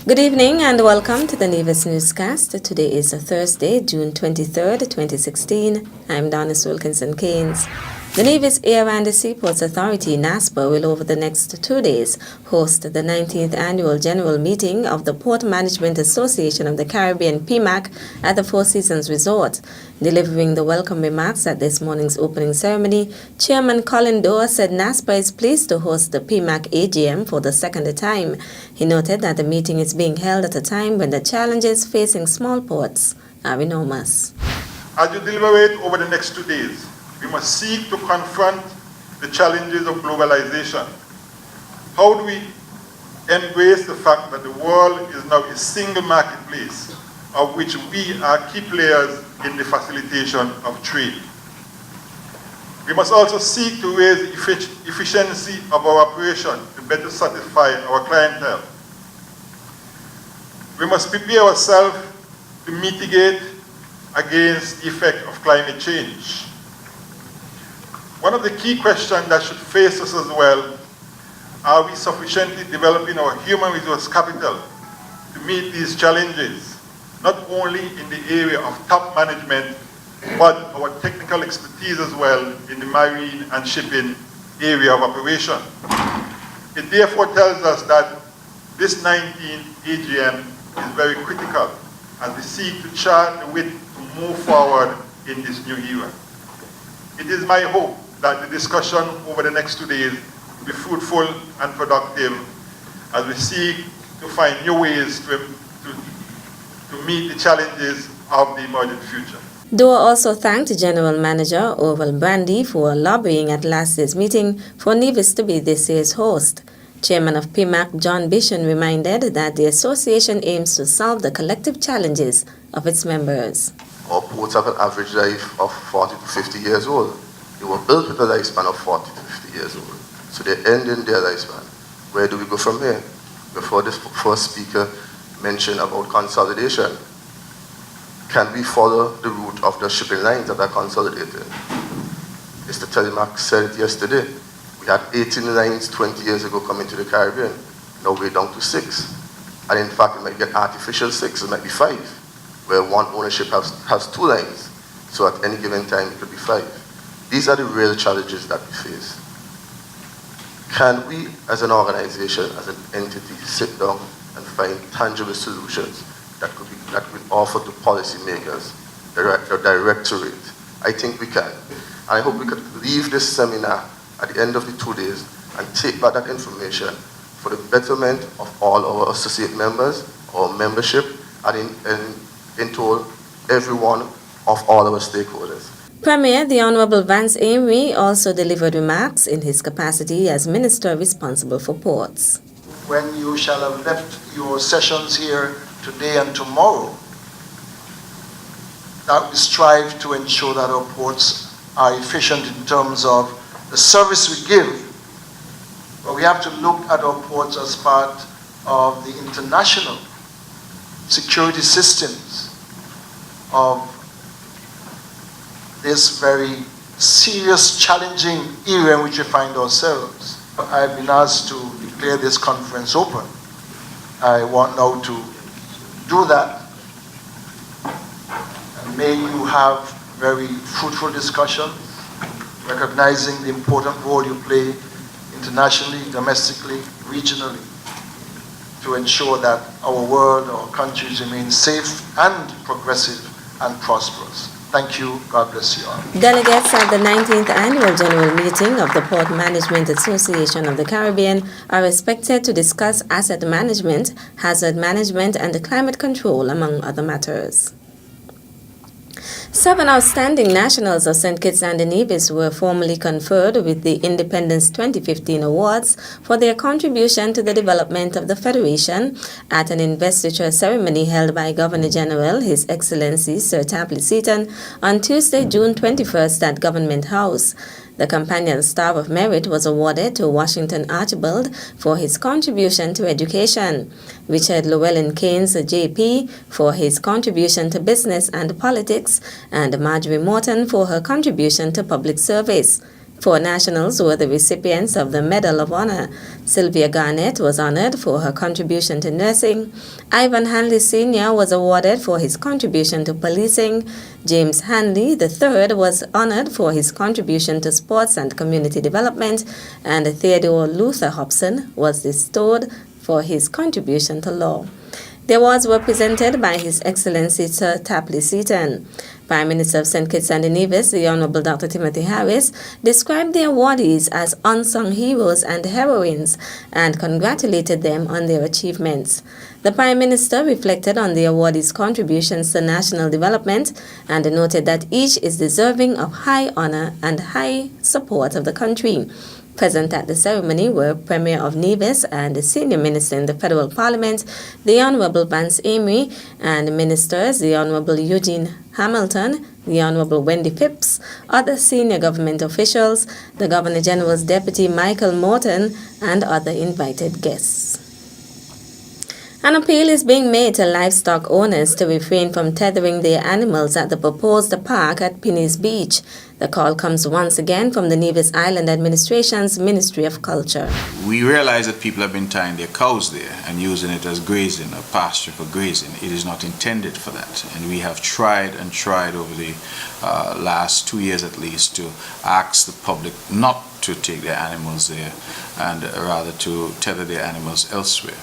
Good evening and welcome to the Nevis Newscast. Today is Thursday, June 23rd, 2016. I'm Donis Wilkinson-Keynes. The Nevis Air and Seaports Authority, NASPA, will over the next 2 days host the 19th Annual General Meeting of the Port Management Association of the Caribbean, PMAC, at the Four Seasons Resort. Delivering the welcome remarks at this morning's opening ceremony, Chairman Colin Doe said NASPA is pleased to host the PMAC AGM for the second time. He noted that the meeting is being held at a time when the challenges facing small ports are enormous. As you deliberate over the next 2 days, we must seek to confront the challenges of globalization. How do we embrace the fact that the world is now a single marketplace, of which we are key players in the facilitation of trade? We must also seek to raise the efficiency of our operation to better satisfy our clientele. We must prepare ourselves to mitigate against the effect of climate change. One of the key questions that should face us as well, are we sufficiently developing our human resource capital to meet these challenges, not only in the area of top management, but our technical expertise as well in the marine and shipping area of operation. It therefore tells us that this 19th AGM is very critical as we seek to chart the way to move forward in this new era. It is my hope that the discussion over the next 2 days will be fruitful and productive as we seek to find new ways to meet the challenges of the emerging future. Doe also thanked General Manager Orval Brandy for lobbying at last year's meeting for Nevis to be this year's host. Chairman of PMAC John Bishon reminded that the association aims to solve the collective challenges of its members. Our ports have an average life of 40 to 50 years old. They were built with a lifespan of 40 to 50 years old. So they're ending their lifespan. Where do we go from here? Before this first speaker mentioned about consolidation, can we follow the route of the shipping lines that are consolidated? Mr. Telemark said it yesterday. We had 18 lines 20 years ago coming to the Caribbean. Now we're down to 6. And in fact, it might get artificial 6, it might be 5, where one ownership has 2 lines. So at any given time, it could be 5. These are the real challenges that we face. Can we, as an organization, as an entity, sit down and find tangible solutions that could offer to policymakers, the directorate? I think we can. And I hope we could leave this seminar at the end of the 2 days and take back that information for the betterment of all our associate members, our membership, and in total, everyone of all our stakeholders. Premier, the Honorable Vance Amory, also delivered remarks in his capacity as Minister responsible for ports. When you shall have left your sessions here today and tomorrow, that we strive to ensure that our ports are efficient in terms of the service we give. But we have to look at our ports as part of the international security systems of this very serious, challenging era in which we find ourselves. I've been asked to declare this conference open. I want now to do that. And may you have very fruitful discussions, recognizing the important role you play internationally, domestically, regionally, to ensure that our world, our countries remain safe and progressive and prosperous. Thank you. God bless you all. Delegates at the 19th Annual General Meeting of the Port Management Association of the Caribbean are expected to discuss asset management, hazard management, and climate control, among other matters. 7 outstanding nationals of St. Kitts and Nevis were formally conferred with the Independence 2015 Awards for their contribution to the development of the Federation at an investiture ceremony held by Governor General His Excellency Sir Tapley Seaton on Tuesday, June 21st at Government House. The Companion Star of Merit was awarded to Washington Archibald for his contribution to education, Richard Llewellyn Keynes, JP, for his contribution to business and politics, and Marjorie Morton for her contribution to public service. 4 nationals were the recipients of the Medal of Honor. Sylvia Garnett was honored for her contribution to nursing. Ivan Hanley Sr. was awarded for his contribution to policing. James Hanley III was honored for his contribution to sports and community development. And Theodore Luther Hobson was bestowed for his contribution to law. The awards were presented by His Excellency Sir Tapley Seaton. Prime Minister of St. Kitts and Nevis, the Honorable Dr. Timothy Harris, described the awardees as unsung heroes and heroines and congratulated them on their achievements. The Prime Minister reflected on the awardees' contributions to national development and noted that each is deserving of high honor and high support of the country. Present at the ceremony were Premier of Nevis and the Senior Minister in the Federal Parliament, the Honorable Vance Amory, and Ministers, the Honorable Eugene Hamilton, the Honorable Wendy Phipps, other senior government officials, the Governor General's Deputy Michael Morton, and other invited guests. An appeal is being made to livestock owners to refrain from tethering their animals at the proposed park at Pinneys Beach. The call comes once again from the Nevis Island Administration's Ministry of Culture. We realize that people have been tying their cows there and using it as grazing or pasture for grazing. It is not intended for that. And we have tried and tried over the last 2 years at least to ask the public not to take their animals there and rather to tether their animals elsewhere.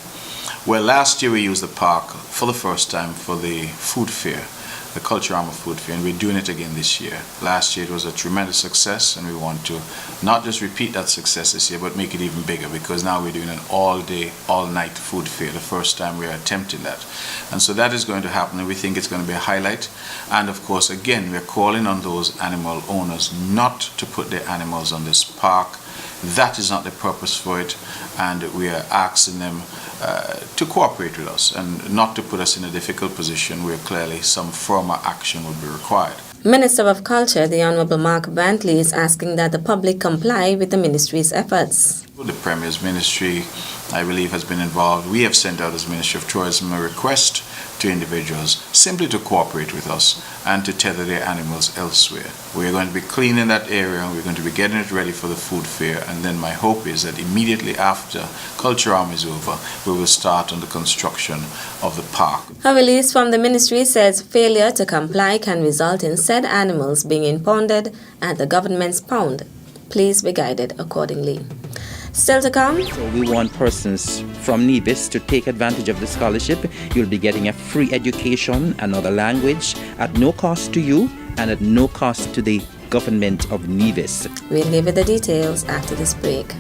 Well, last year we used the park for the first time for the food fair, the Culturama food fair, and we're doing it again this year. Last year it was a tremendous success, and we want to not just repeat that success this year, but make it even bigger, because now we're doing an all-day, all-night food fair, the first time we're attempting that. And so that is going to happen, and we think it's going to be a highlight. And of course, again, we're calling on those animal owners not to put their animals on this park. That is not the purpose for it, and we are asking them to cooperate with us and not to put us in a difficult position where clearly some firmer action would be required. Minister of Culture, the Honorable Mark Brantley, is asking that the public comply with the ministry's efforts. The Premier's ministry, I believe, has been involved. We have sent out as Ministry of Tourism a request to individuals simply to cooperate with us and to tether their animals elsewhere. We're going to be cleaning that area, we're going to be getting it ready for the food fair, and then my hope is that immediately after Culturama is over, we will start on the construction of the park. A release from the ministry says failure to comply can result in said animals being impounded at the government's pound. Please be guided accordingly. Still to come. So we want persons from Nevis to take advantage of the scholarship. You'll be getting a free education, another language, at no cost to you and at no cost to the government of Nevis. We'll give you the details after this break.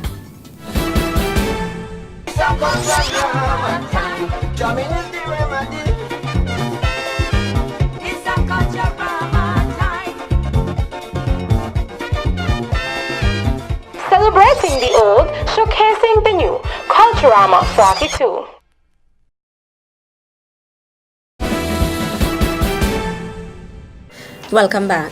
Celebrating the old, showcasing the new. Culturama 42. Welcome back.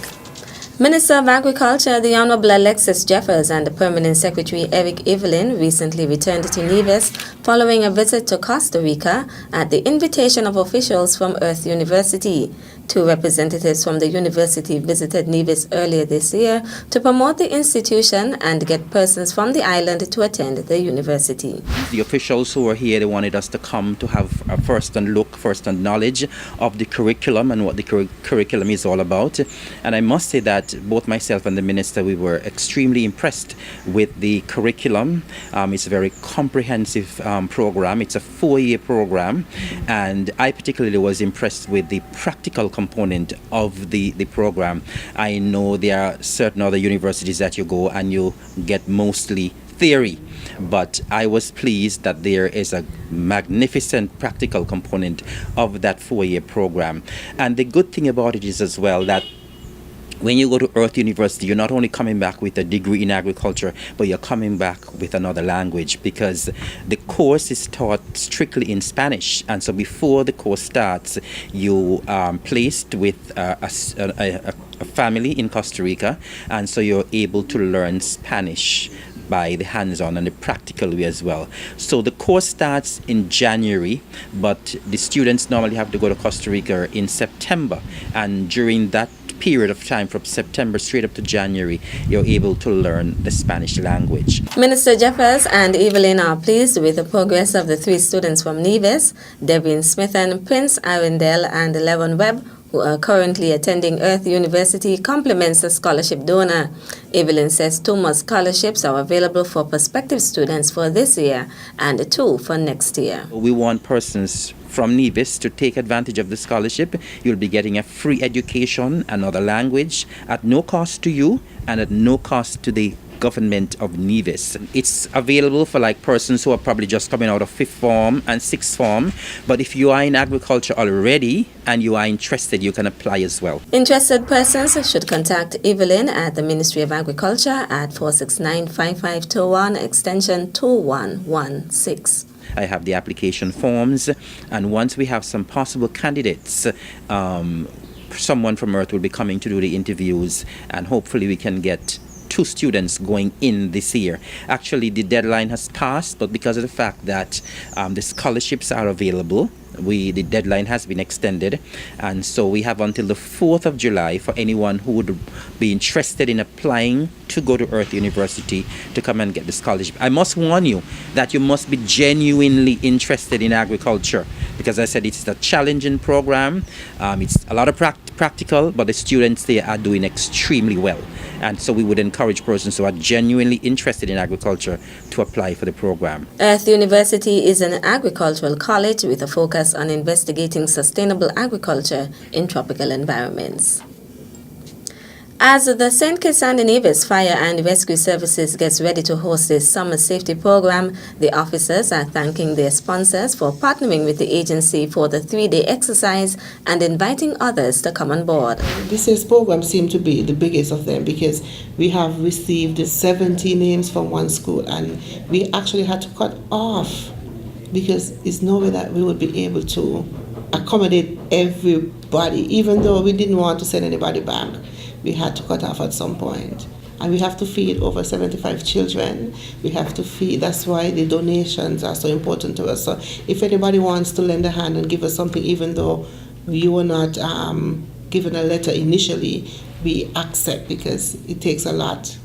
Minister of Agriculture, the Honorable Alexis Jeffers, and the Permanent Secretary Eric Evelyn recently returned to Nevis following a visit to Costa Rica at the invitation of officials from Earth University. 2 representatives from the university visited Nevis earlier this year to promote the institution and get persons from the island to attend the university. The officials who were here, they wanted us to come to have a first-hand look, first-hand knowledge of the curriculum and what the curriculum is all about. And I must say that both myself and the minister, we were extremely impressed with the curriculum. It's a very comprehensive program. It's a 4-year program, and I particularly was impressed with the practical component of the program. I know there are certain other universities that you go and you get mostly theory, but I was pleased that there is a magnificent practical component of that 4-year program. And the good thing about it is as well that when you go to Earth University, you're not only coming back with a degree in agriculture, but you're coming back with another language, because the course is taught strictly in Spanish. And so before the course starts, you are placed with a family in Costa Rica, and so you're able to learn Spanish by the hands-on and the practical way as well. So the course starts in January, but the students normally have to go to Costa Rica in September, and during that period of time from September straight up to January, you're able to learn the Spanish language. Minister Jeffers and Evelyn are pleased with the progress of the 3 students from Nevis, Devin Smith and Prince Arundel and Levon Webb, who are currently attending Earth University, compliments the scholarship donor. Evelyn says 2 more scholarships are available for prospective students for this year and 2 for next year. We want persons from Nevis to take advantage of the scholarship. You'll be getting a free education, another language, at no cost to you and at no cost to the government of Nevis. It's available for like persons who are probably just coming out of 5th form and 6th form, but if you are in agriculture already and you are interested, you can apply as well. Interested persons should contact Evelyn at the Ministry of Agriculture at 469-5521 extension 2116. I have the application forms, and once we have some possible candidates, someone from Earth will be coming to do the interviews, and hopefully we can get 2 students going in this year. Actually, the deadline has passed, but because of the fact that the scholarships are available, the deadline has been extended, and so we have until the 4th of July for anyone who would be interested in applying to go to Earth University to come and get the scholarship. I must warn you that you must be genuinely interested in agriculture, because I said it's a challenging program. It's a lot of practical, but the students there are doing extremely well. And so we would encourage persons who are genuinely interested in agriculture to apply for the program. Earth University is an agricultural college with a focus on investigating sustainable agriculture in tropical environments. As the St. Kitts and Nevis Fire and Rescue Services gets ready to host this summer safety program, the officers are thanking their sponsors for partnering with the agency for the 3-day exercise and inviting others to come on board. This year's program seemed to be the biggest of them because we have received 70 names from one school, and we actually had to cut off because it's no way that we would be able to accommodate everybody, even though we didn't want to send anybody back. We had to cut off at some point. And we have to feed over 75 children. We have to feed. That's why the donations are so important to us. So if anybody wants to lend a hand and give us something, even though we were not given a letter initially, we accept because it takes a lot.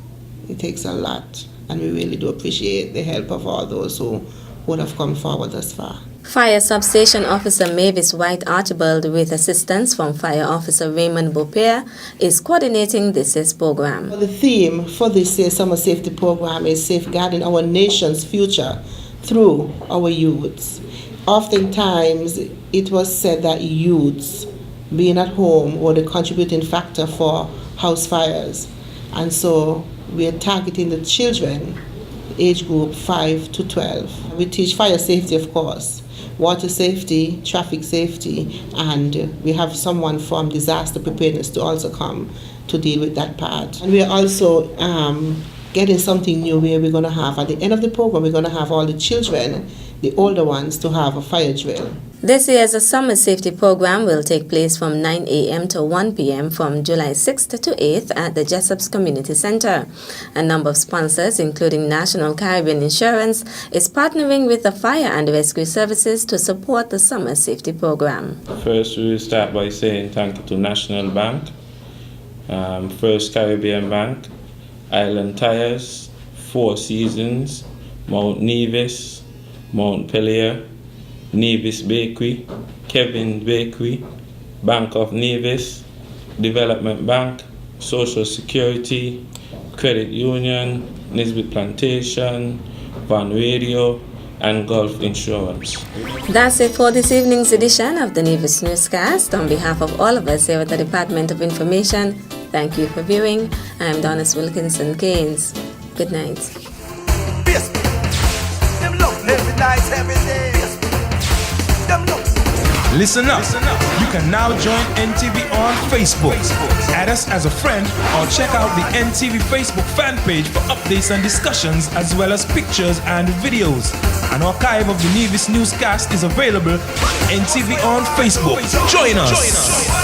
It takes a lot. And we really do appreciate the help of all those who would have come forward thus far. Fire Substation Officer Mavis White Archibald, with assistance from Fire Officer Raymond Beaupere, is coordinating this year's program. The theme for this year's summer safety program is safeguarding our nation's future through our youths. Oftentimes, it was said that youths being at home were the contributing factor for house fires. And so we are targeting the children, age group 5 to 12. We teach fire safety, of course, water safety, traffic safety, and we have someone from disaster preparedness to also come to deal with that part. And we are also getting something new where we're going to have, at the end of the program, we're going to have all the children, the older ones, to have a fire drill. This year's summer safety program will take place from 9 a.m. to 1 p.m. from July 6th to 8th at the Jessups Community Center. A number of sponsors, including National Caribbean Insurance, is partnering with the Fire and Rescue Services to support the summer safety program. First, we will start by saying thank you to National Bank, First Caribbean Bank, Island Tires, Four Seasons, Mount Nevis, Mount Pelier, Nevis Bakery, Kevin Bakery, Bank of Nevis, Development Bank, Social Security, Credit Union, Nisbet Plantation, Van Radio, and Gulf Insurance. That's it for this evening's edition of the Nevis Newscast. On behalf of all of us here at the Department of Information, thank you for viewing. I'm Donis Wilkinson Keynes. Good night. Listen up. You can now join NTV on Facebook. Add us as a friend or check out the NTV Facebook fan page for updates and discussions, as well as pictures and videos. An archive of the Nevis Newscast is available on NTV on Facebook. Join us.